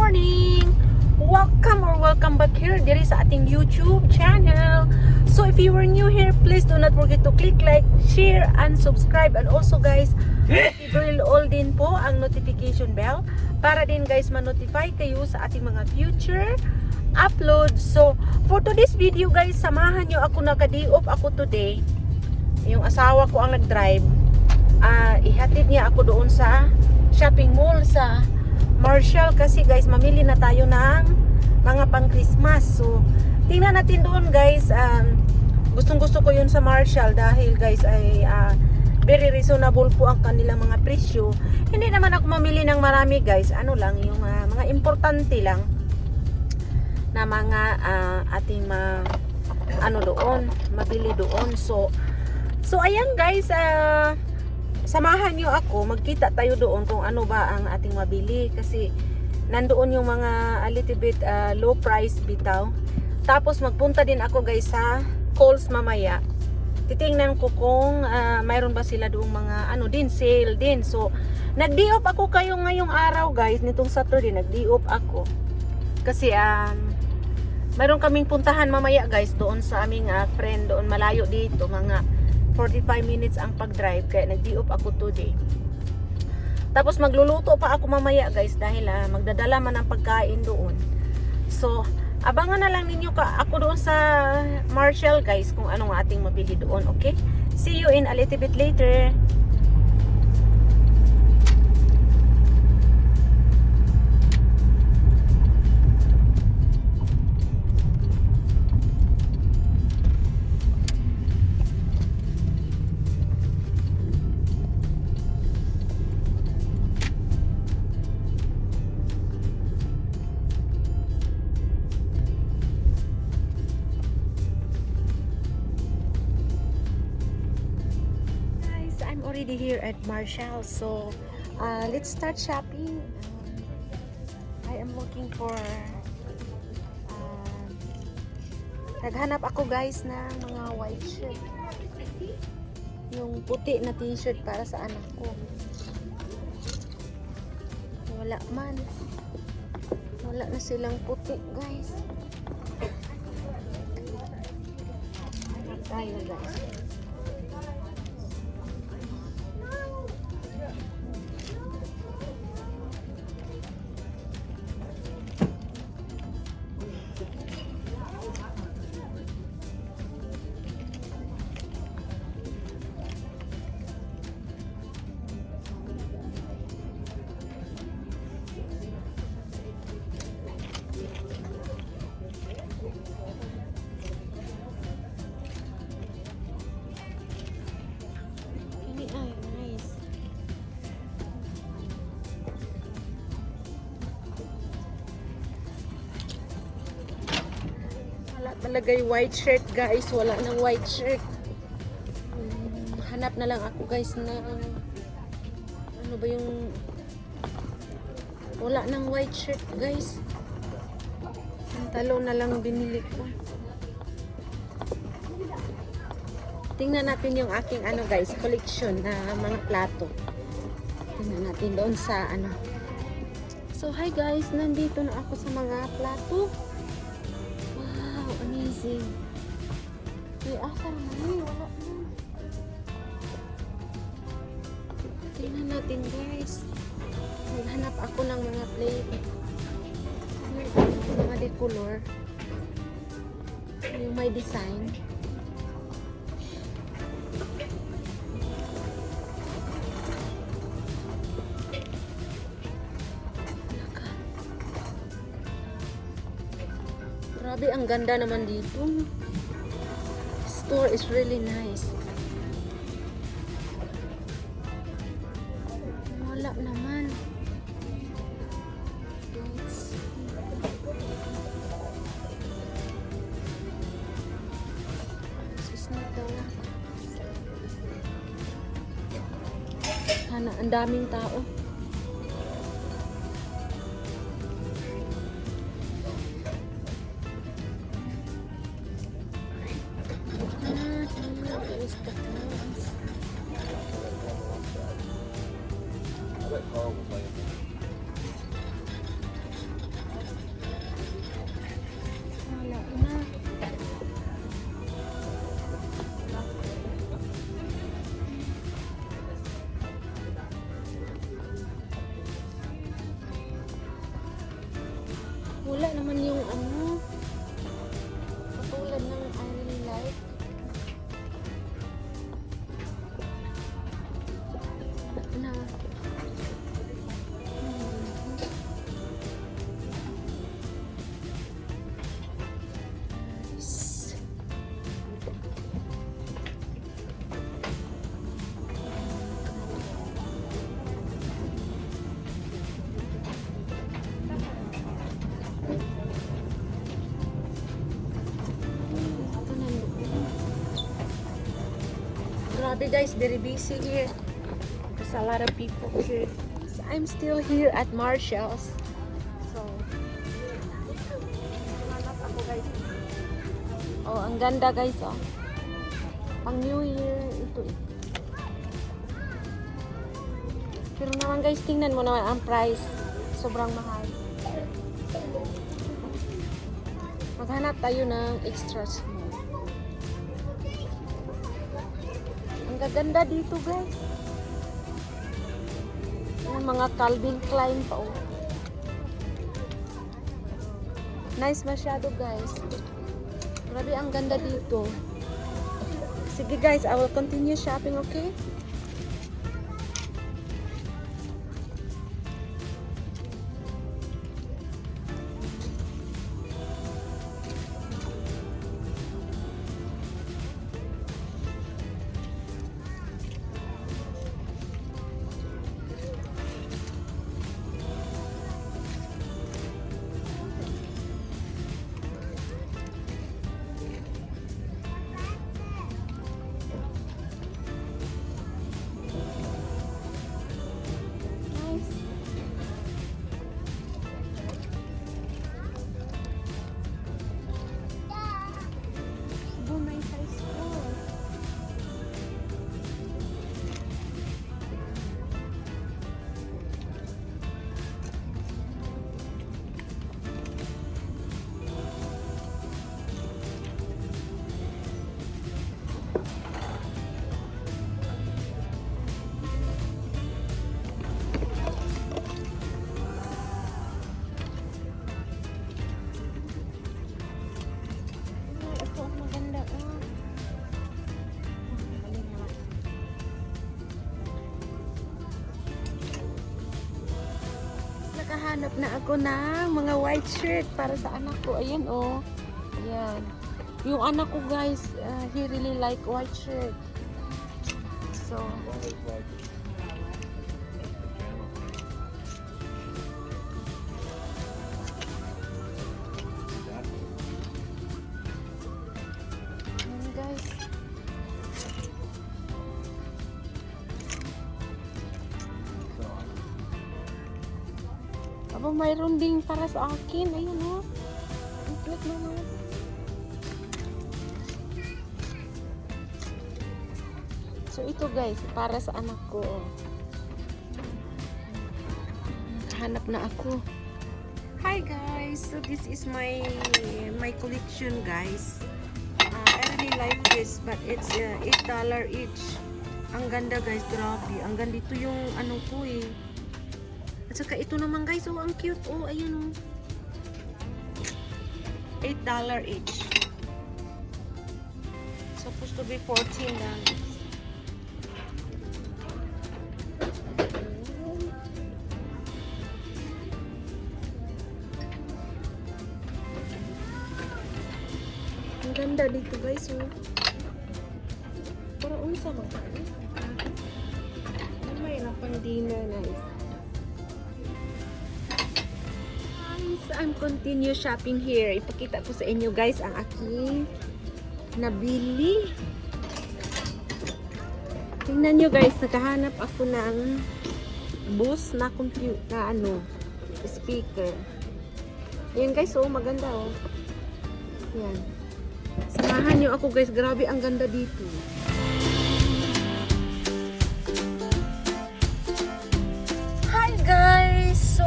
morning! Welcome back here diri sa ating YouTube channel. So if you were new here, please do not forget to click like, share, and subscribe. And also guys, i-bell all din po ang notification bell para din guys ma-notify kayo sa ating mga future uploads. So for today's video guys, samahan nyo ako, naka-day-off ako today. Yung asawa ko ang nag-drive. Ihatid niya ako doon sa shopping mall sa Marshall kasi guys, mamili na tayo ng mga pang Christmas. So tingnan natin doon guys. Gustong gusto ko yun sa Marshall dahil guys ay very reasonable po ang kanilang mga presyo. Hindi naman ako mamili ng marami guys, ano lang yung mga importante lang na mga ating ano doon, mabili doon. So ayan guys, samahan nyo ako, magkita tayo doon kung ano ba ang ating mabili kasi nandoon yung mga a little bit low price bitaw. Tapos magpunta din ako guys sa Kohl's mamaya. Titingnan ko kung mayroon ba sila doong mga ano din, sale din. So nag-day off ako kayo ngayong araw guys, nitong Saturday nag-day off ako. Kasi mayroon kaming puntahan mamaya guys doon sa aming friend doon malayo dito, mga 45 minutes ang pag-drive, kaya nag-day off ako today. Tapos magluluto pa ako mamaya guys dahil magdadala man ang pagkain doon. So abangan na lang ninyo ako doon sa Marshall guys kung anong ating mabili doon, okay? See you in a little bit later. Already here at Marshall, so let's start shopping. I am looking for naghanap ako guys ng mga white shirt, yung puti na t-shirt para sa anak ko. Wala na silang puti guys. Hanap tayo guys. Talagay white shirt guys, wala nang white shirt. Hanap na lang ako guys na ano ba yung wala nang white shirt guys. Pantalon na lang binili ko. Tingnan natin yung aking ano guys, collection na mga plato. Tingnan natin doon sa ano. So hi guys, nandito na ako sa mga plato. Amazing. May asar na wala na. Tingnan natin guys. Maghanap ako ng mga plate. Mga decolor. Yung may design. Grabe, ang ganda naman dito. Store is really nice. Wala naman. This is not the one. Ang daming tao. Wala naman yung ano. Katulad ng I really like. Na. S- Grabe guys, very busy here. There's a lot of people here. So I'm still here at Marshall's. So, hanap ako guys. Oh, ang ganda guys oh. Pang New Year ito. Pero naman guys, tingnan mo naman ang price. Sobrang mahal. Maghanap tayo ng extra small. Ang gaganda dito guys. Yung mga Calvin Klein pa oh. Nice masyado guys. Grabe ang ganda dito. Sige guys, I will continue shopping, okay? Nakahanap na ako ng mga white shirt para sa anak ko. Ayan oh. Ayan. Yung anak ko guys, he really like white shirt. So, ayan guys. Aba, mayroon ding para sa akin. Ayan o. Ang cute naman. So, ito guys, para sa anak ko. Hanap na ako. Hi guys! So, this is my collection guys. I really like this, but it's $8 each. Ang ganda guys, grabe. Ang ganda ito yung ano ko eh. At saka ito naman guys, oh ang cute. Oh, ayun oh. $8 each. Supposed to be $14. Ang ganda dito guys, oh. Para unsa ba? May na pang dinner nice. I'm continue shopping here. Ipakita ko sa inyo guys ang aking nabili. Tingnan nyo guys, nakahanap ako ng Bose na computer na ano, speaker. Ayan guys, oh maganda oh. Ayan. Samahan nyo ako guys, grabe ang ganda dito. Hi guys! So,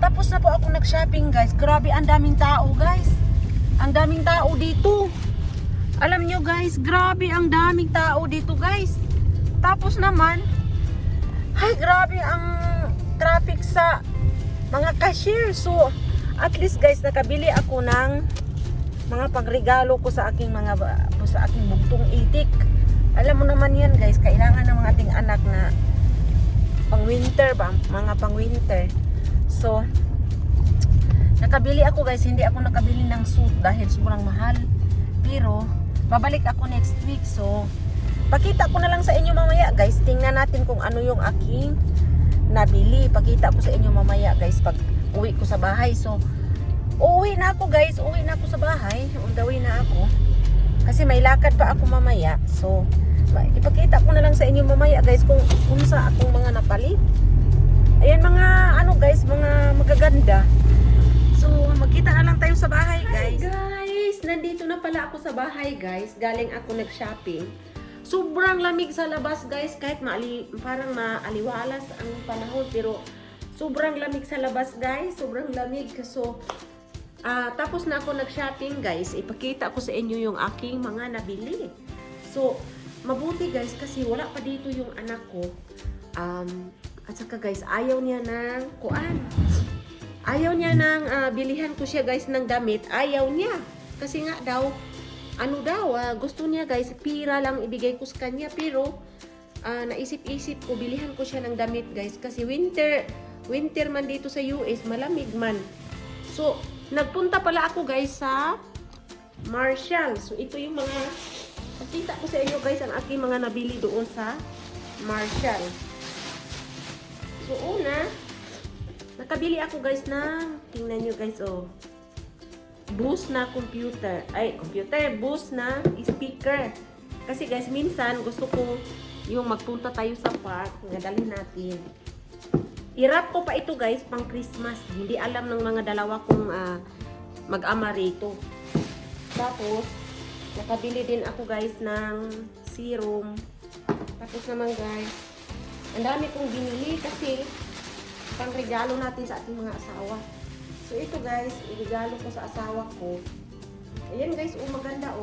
tapos na po ako nag-shopping guys. Grabe ang daming tao guys. Ang daming tao dito. Alam nyo guys, grabe ang daming tao dito guys. Tapos naman, ay grabe ang traffic sa mga cashier. So, At least guys, nakabili ako ng mga pagregalo ko sa aking bugtong itik. Alam mo naman yan guys, kailangan ng mga ating anak na pang winter ba, mga pang winter. So nakabili ako guys, hindi ako nakabili ng suit dahil sobrang mahal. Pero babalik ako next week, so pakita ko na lang sa inyo mamaya guys. Tingnan natin kung ano yung aking nabili. Pakita ko sa inyo mamaya guys pag uwi ko sa bahay. So uuwi na ako guys, uuwi na ako sa bahay. On the way na ako kasi may lakad pa ako mamaya. So ipakita ko na lang sa inyo mamaya guys kung sa akong mga napalit. Ayan mga ano guys, mga magaganda. So magkita na lang tayo sa bahay guys. Hi guys, nandito na pala ako sa bahay guys. Galing ako nag-shopping. Sobrang lamig sa labas guys, kahit parang maaliwalas ang panahon, pero sobrang lamig sa labas guys, sobrang lamig. So tapos na ako nag-shopping guys, ipakita ko sa inyo yung aking mga nabili. So mabuti guys kasi wala pa dito yung anak ko. At saka guys, ayaw niya ng ayaw niya ng bilihan ko siya guys ng damit. Ayaw niya kasi nga daw gusto niya guys, pira lang ibigay ko sa kanya. Pero naisip-isip ko, bilihan ko siya ng damit guys. Kasi winter man dito sa US, malamig man. So, nagpunta pala ako guys sa Marshall. So, ito yung mga, pakita ko sa inyo guys ang aking mga nabili doon sa Marshall. So, una, nakabili ako guys ng, tingnan nyo guys, Bose na Bose na speaker. Kasi guys, minsan gusto ko yung magpunta tayo sa park, dalhin natin. I-wrap ko pa ito guys pang Christmas. Hindi alam ng mga dalawa kong mag-ama rito. Tapos nakabili din ako guys ng serum. Tapos naman guys, ang dami kong binili kasi pang regalo natin sa ating mga asawa. So ito guys, irigalo ko sa asawa ko. Ayan guys, maganda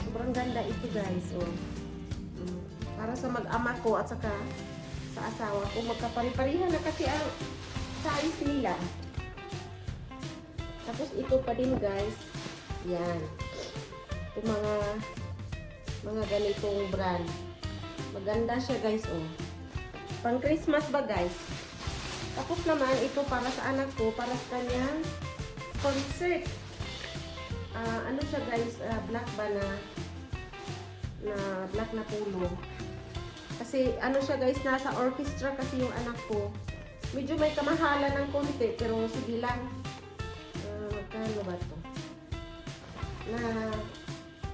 Sobrang ganda ito guys, para sa mag-ama ko at saka sa asawa ko. Magkapari-parihan na kasi ang size nila. Tapos ito pa din guys. Yan. Ito mga ganitong brand. Maganda siya guys, Pang Christmas ba guys? Tapos naman, ito para sa anak ko, para sa kanyang concert. Ano siya guys, black ba na black na pulo. Kasi ano siya guys, nasa orchestra kasi yung anak ko. Medyo may kamahalan ng konti, pero sige lang. Magkano ba ito?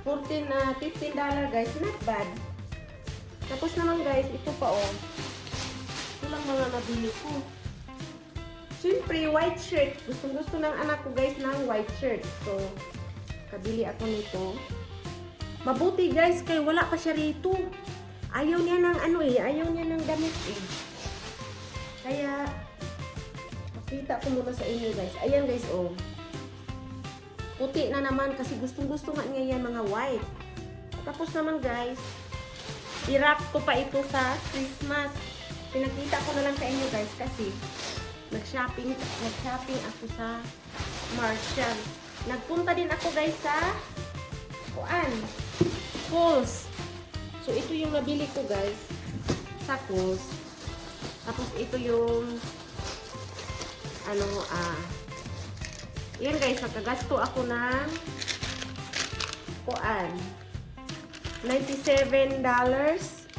$15 guys, not bad. Tapos naman guys, ito pa ito lang mga nabili ko. Siyempre, white shirt. Gusto ng anak ko guys ng white shirt. So, kabili ako nito. Mabuti guys, kay wala pa siya rito. Ayaw niya ng ayaw niya ng damit Kaya, pakita ko muna sa inyo guys. Ayan guys, puti na naman kasi gustong-gusto nga niya yan mga white. Tapos naman guys, i-wrap ko pa ito sa Christmas. Pinakita ko na lang sa inyo guys kasi nag-shopping ako sa Marshall. Nagpunta din ako guys sa Kohl's. So ito yung nabili ko guys sa Kohl's. Tapos ito yung yan guys, nakagasto ako ng $97.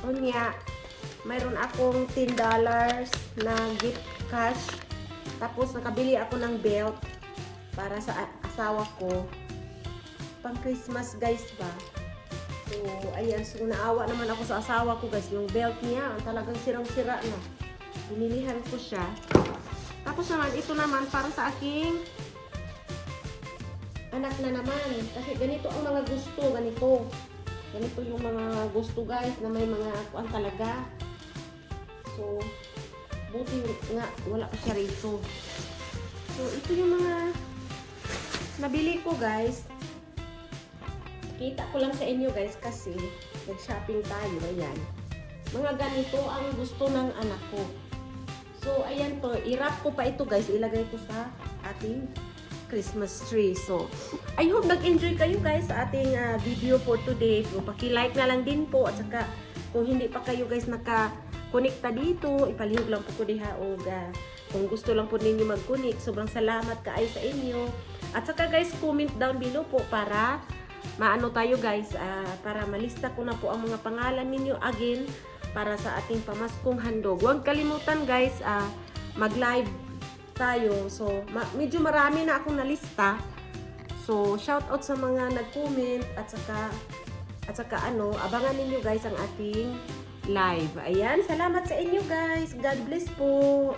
Unya, mayroon akong $10 na gift cash. Tapos nakabili ako ng belt para sa asawa ko. Pang Christmas guys ba. So ayan, so naawa naman ako sa asawa ko guys. Yung belt niya, talagang sirang-sira na. Binilihan ko siya. Tapos naman, ito naman para sa aking anak na naman. Kasi ganito ang mga gusto, ganito yung mga gusto guys na may mga kuan talaga. So buti nga wala pa siya rito. So ito yung mga nabili ko guys. Kita ko lang sa inyo guys kasi nag-shopping tayo. Ayan. Mga ganito ang gusto ng anak ko. So So, ayan po, i-wrap ko pa ito guys, ilagay ko sa ating Christmas tree. So, I hope nag-enjoy kayo guys sa ating video for today. So, paki-like na lang din po at saka kung hindi pa kayo guys naka-connecta dito, ipalihog lang po ko diha o kung gusto lang po ninyo mag-connect, sobrang salamat kaay sa inyo. At saka guys, comment down below po para maano tayo guys, para malista ko na po ang mga pangalan ninyo again para sa ating pamaskong handog. Huwag kalimutan guys, mag-live tayo. So, medyo marami na akong nalista. So, shout out sa mga nag-comment at saka abangan ninyo guys ang ating live. Ayan, salamat sa inyo guys. God bless po.